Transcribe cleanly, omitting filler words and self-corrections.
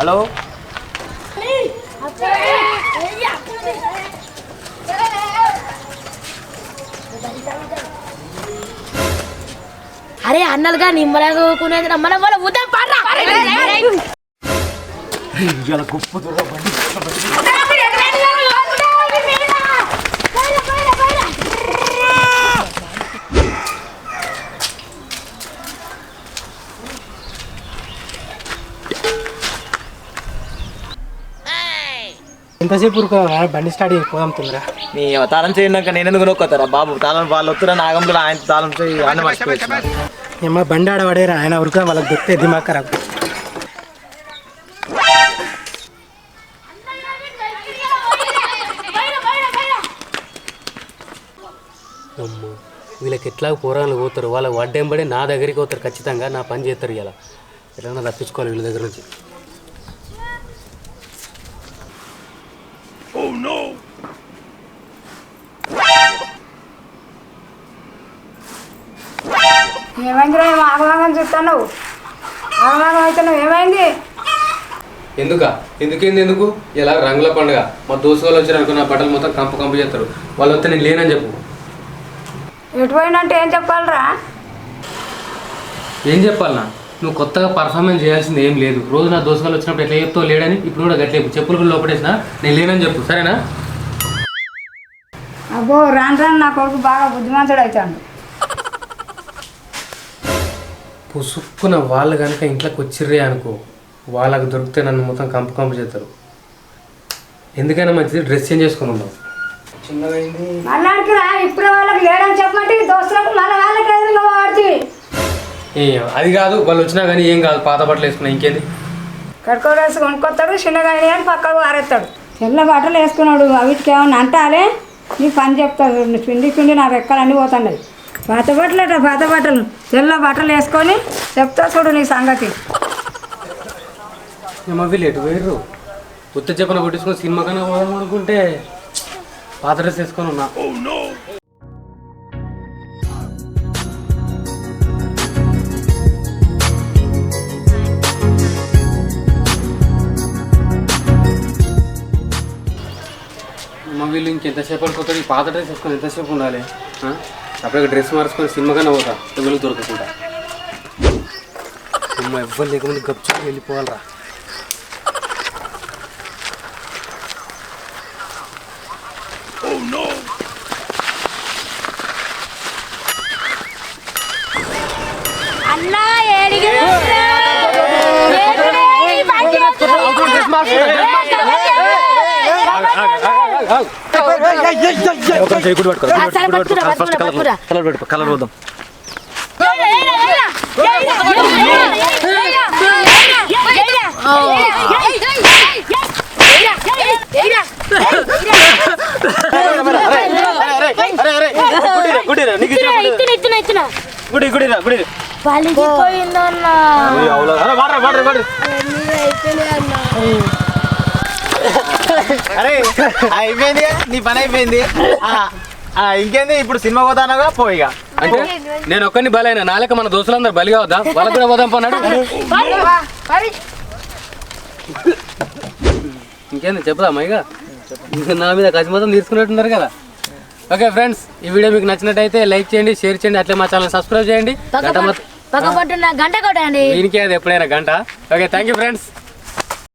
Hello అరే అన్నలుగా నిమ్మలంగా ఊకునేది మన వాళ్ళ ఉదయం పాడరా గొప్ప దూరం బండి ఎంతసేపు బండి స్టార్ట్ అయిపోదాం తొందర నీ తాళం చేయనాక నేను ఎందుకు నొక్కుతారా బాబు తాళం వాళ్ళు వస్తున్నా నాగంలో ఆయన తాళం చేయి ఆయన మర్చిపోయి ఏమో బండి ఆడవాడేరా ఆయన ఉరుక వాళ్ళకి దొరికితే దిమాగ్ ఖరాబ్. అమ్మో వీళ్ళకి ఎట్లా పోరాలు పోతారు వాళ్ళకి వడ్డెంబడి నా దగ్గరికి పోతారు ఖచ్చితంగా నా పని చేస్తారు ఇలా ఎట్లా తప్పించుకోవాలి వీళ్ళ దగ్గర నుంచి. ఏమైంది ఆగమాగం చూస్తాను ఆగమాగం అవుతున్నావు ఏమైంది ఎందుకు ఇలా రంగుల పండుగ మా దోస్తు వాళ్ళు వచ్చారు అనుకో నా బట్టలు మొత్తం కంపు చేస్తారు వాళ్ళు వస్తే నేను లేనని చెప్పు. ఎటు పోయినంటే ఏం చెప్పాలరా ఏం చెప్పాలన్నా నువ్వు కొత్తగా పర్ఫార్మెన్స్ చేయాల్సింది ఏం లేదు. రోజు నా దోస్తు వాళ్ళు వచ్చినప్పుడు ఎట్లా చెప్తావు లేడని ఇప్పుడు కూడా గట్లేపు చెప్పులు కూడా లోపడేసిన నేను లేనని చెప్పు సరేనా. అబ్బో రాను రాను నా కొడుకు బాగా బుద్ధిమంతుడు అవుతాడు. పుసుక్కున వాళ్ళు కనుక ఇంట్లోకి వచ్చిర్రే అనుకో వాళ్ళకి దొరికితే నన్ను మొత్తం కంపు చేస్తారు. ఎందుకైనా మంచిది డ్రెస్ చేంజ్ చేసుకుని ఉన్నావు. మళ్ళాడికి రా ఇప్పుడు వాళ్ళకి లేడని చెప్పమంటే దోస్తులకు మళ్ళీ వాళ్ళకి ఏదో వాడుతుంది. అది కాదు వాళ్ళు వచ్చినా కానీ ఏం కాదు పాత బట్టలు వేసుకున్నా ఇంకేంది. కడుకో వేసి కొనుక్కొస్తాడు చిన్నగా అని పక్కకు ఆరేస్తాడు. తెల్ల బట్టలు వేసుకున్నాడు వీటికి ఏమన్నా అంటాలే నీ పని చెప్తాడు పిండి నా రెక్కలన్నీ పోతున్నాయి. పాత బట్టలు తెల్ల బట్టలు వేసుకొని చెప్తా చూడు నీ సంగతి. వీళ్ళు ఎటు పోయారు ఉత్త చెప్పన కొట్టించుకొని సినిమా కన్నా పోదాం అనుకుంటే పాత డ్రెస్ వేసుకొని ఉన్నా. వీళ్ళు ఇంకెంతసేపు అనుకుంటారు ఈ పాత డ్రెస్ వేసుకొని ఎంతసేపు ఉండాలి. అప్పుడు డ్రెస్ మార్చుకొని సినిమా కన్నా పోతా ఎవరికి దొరకకుండా. అమ్మ ఎవ్వరు లేకుండా గప్చుకు వెళ్ళిపోవాలరా. కలర్ వద్దాం అరే అయిపోయింది నీ పని అయిపోయింది ఇంకేంది ఇప్పుడు సినిమా పోతానగా పోయిగా. అంటే నేను ఒక్కరిని బలైనా నాలుక మన దోస్తులందరూ బలిగా వద్దా వాళ్ళకు కూడా పోదాం పోన్నాడు. ఇంకేంది చెప్పుదామా ఇక నా మీద కసి మొత్తం తీసుకున్నట్టున్నారు కదా. ఓకే ఫ్రెండ్స్ ఈ వీడియో మీకు నచ్చినట్టయితే లైక్ చేయండి షేర్ చేయండి అట్లే మా ఛానల్ సబ్స్క్రైబ్ చేయండి. గంట కొట్టండి దీనికి అది ఎప్పుడైనా గంట. Okay thank you friends.